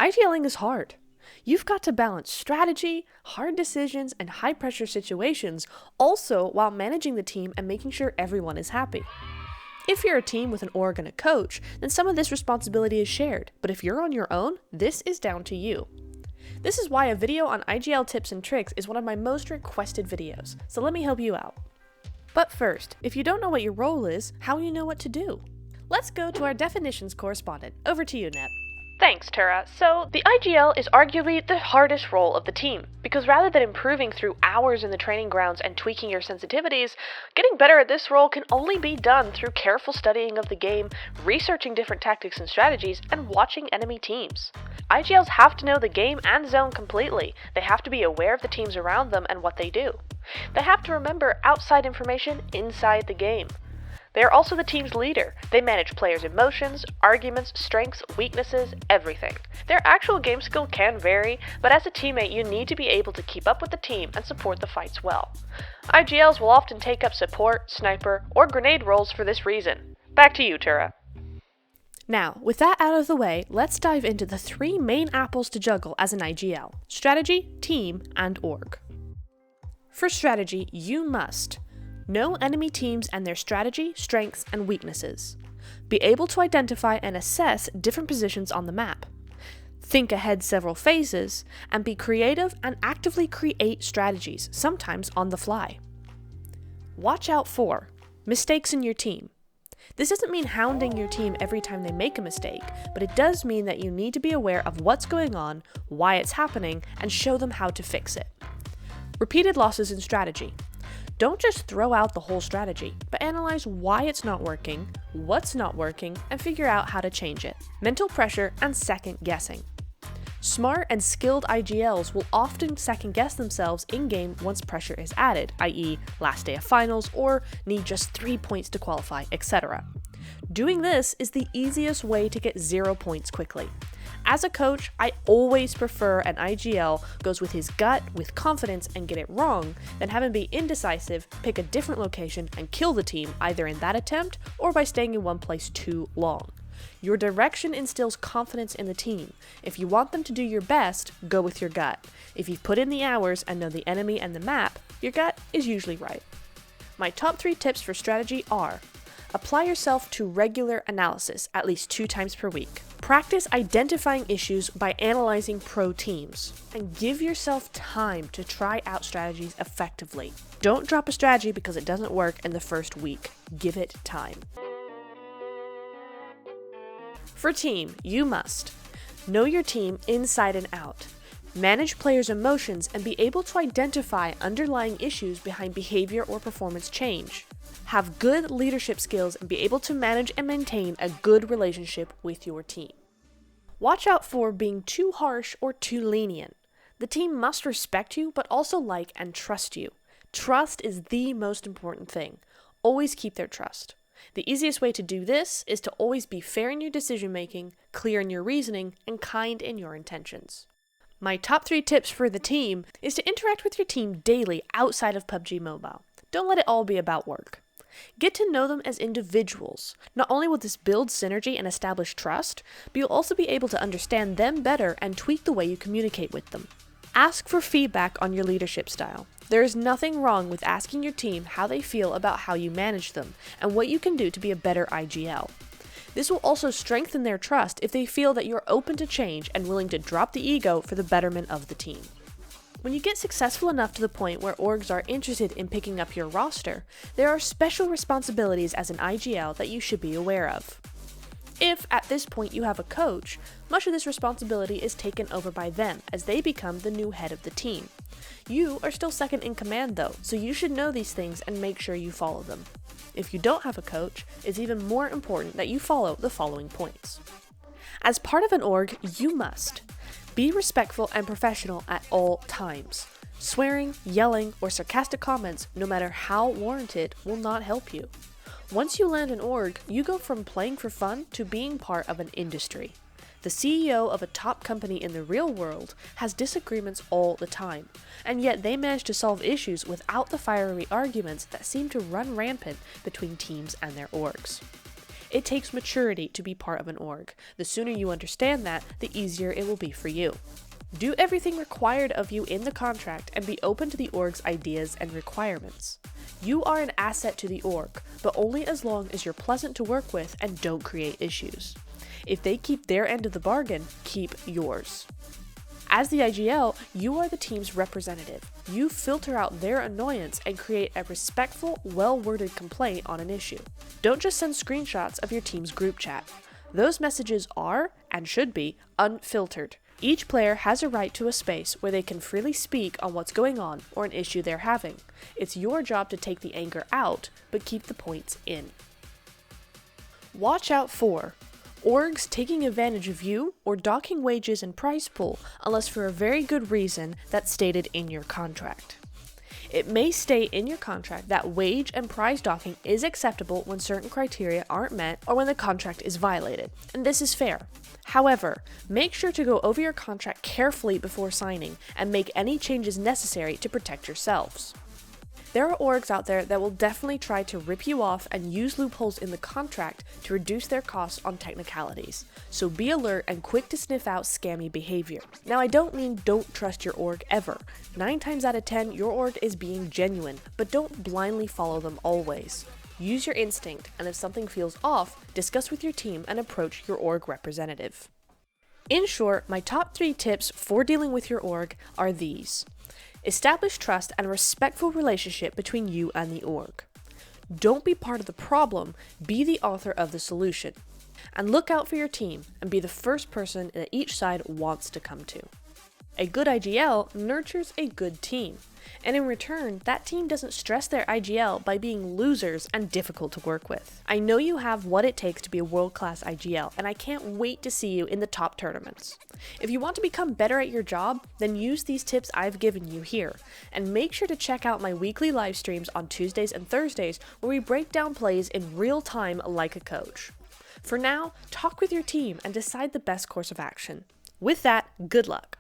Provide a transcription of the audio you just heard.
IGLing is hard. You've got to balance strategy, hard decisions, and high-pressure situations, also while managing the team and making sure everyone is happy. If you're a team with an org and a coach, then some of this responsibility is shared, but if you're on your own, this is down to you. This is why a video on IGL tips and tricks is one of my most requested videos, so let me help you out. But first, if you don't know what your role is, how will you know what to do? Let's go to our definitions correspondent. Over to you, Neb. Thanks, Tura. So, the IGL is arguably the hardest role of the team, because rather than improving through hours in the training grounds and tweaking your sensitivities, getting better at this role can only be done through careful studying of the game, researching different tactics and strategies, and watching enemy teams. IGLs have to know the game and zone completely. They have to be aware of the teams around them and what they do. They have to remember outside information inside the game. They are also the team's leader. They manage players' emotions, arguments, strengths, weaknesses, everything. Their actual game skill can vary, but as a teammate you need to be able to keep up with the team and support the fights well. IGLs will often take up support, sniper, or grenade roles for this reason. Back to you, Tura. Now, with that out of the way, let's dive into the 3 main apples to juggle as an IGL: strategy, team, and org. For strategy, you must know enemy teams and their strategy, strengths, and weaknesses. Be able to identify and assess different positions on the map. Think ahead several phases, and be creative and actively create strategies, sometimes on the fly. Watch out for mistakes in your team. This doesn't mean hounding your team every time they make a mistake, but it does mean that you need to be aware of what's going on, why it's happening, and show them how to fix it. Repeated losses in strategy. Don't just throw out the whole strategy, but analyze why it's not working, what's not working, and figure out how to change it. Mental pressure and second guessing. Smart and skilled IGLs will often second guess themselves in-game once pressure is added, i.e. last day of finals or need just 3 points to qualify, etc. Doing this is the easiest way to get 0 points quickly. As a coach, I always prefer an IGL goes with his gut, with confidence, and get it wrong, than have him be indecisive, pick a different location, and kill the team either in that attempt or by staying in one place too long. Your direction instills confidence in the team. If you want them to do your best, go with your gut. If you've put in the hours and know the enemy and the map, your gut is usually right. My top 3 tips for strategy are: apply yourself to regular analysis at least 2 times per week. Practice identifying issues by analyzing pro teams. And give yourself time to try out strategies effectively. Don't drop a strategy because it doesn't work in the first week. Give it time. For team, you must know your team inside and out. Manage players' emotions and be able to identify underlying issues behind behavior or performance change. Have good leadership skills and be able to manage and maintain a good relationship with your team. Watch out for being too harsh or too lenient. The team must respect you but also like and trust you. Trust is the most important thing. Always keep their trust. The easiest way to do this is to always be fair in your decision making, clear in your reasoning, and kind in your intentions. My top 3 tips for the team is to interact with your team daily outside of PUBG Mobile. Don't let it all be about work. Get to know them as individuals. Not only will this build synergy and establish trust, but you'll also be able to understand them better and tweak the way you communicate with them. Ask for feedback on your leadership style. There is nothing wrong with asking your team how they feel about how you manage them and what you can do to be a better IGL. This will also strengthen their trust if they feel that you're open to change and willing to drop the ego for the betterment of the team. When you get successful enough to the point where orgs are interested in picking up your roster, there are special responsibilities as an IGL that you should be aware of. If, at this point, you have a coach, much of this responsibility is taken over by them as they become the new head of the team. You are still second in command though, so you should know these things and make sure you follow them. If you don't have a coach, it's even more important that you follow the following points. As part of an org, you must be respectful and professional at all times. Swearing, yelling, or sarcastic comments, no matter how warranted, will not help you. Once you land an org, you go from playing for fun to being part of an industry. The CEO of a top company in the real world has disagreements all the time, and yet they manage to solve issues without the fiery arguments that seem to run rampant between teams and their orgs. It takes maturity to be part of an org. The sooner you understand that, the easier it will be for you. Do everything required of you in the contract and be open to the org's ideas and requirements. You are an asset to the org, but only as long as you're pleasant to work with and don't create issues. If they keep their end of the bargain, keep yours. As the IGL, you are the team's representative. You filter out their annoyance and create a respectful, well-worded complaint on an issue. Don't just send screenshots of your team's group chat. Those messages are, and should be, unfiltered. Each player has a right to a space where they can freely speak on what's going on or an issue they're having. It's your job to take the anger out, but keep the points in. Watch out for orgs taking advantage of you or docking wages and prize pool unless for a very good reason that's stated in your contract. It may state in your contract that wage and prize docking is acceptable when certain criteria aren't met or when the contract is violated, and this is fair. However, make sure to go over your contract carefully before signing and make any changes necessary to protect yourselves. There are orgs out there that will definitely try to rip you off and use loopholes in the contract to reduce their costs on technicalities, so be alert and quick to sniff out scammy behavior. Now, I don't mean don't trust your org ever. 9 times out of 10, your org is being genuine, but don't blindly follow them always. Use your instinct, and if something feels off, discuss with your team and approach your org representative. In short, my top 3 tips for dealing with your org are these. Establish trust and a respectful relationship between you and the org. Don't be part of the problem, be the author of the solution. And look out for your team and be the first person that each side wants to come to. A good IGL nurtures a good team, and in return, that team doesn't stress their IGL by being losers and difficult to work with. I know you have what it takes to be a world-class IGL, and I can't wait to see you in the top tournaments. If you want to become better at your job, then use these tips I've given you here, and make sure to check out my weekly live streams on Tuesdays and Thursdays where we break down plays in real time like a coach. For now, talk with your team and decide the best course of action. With that, good luck!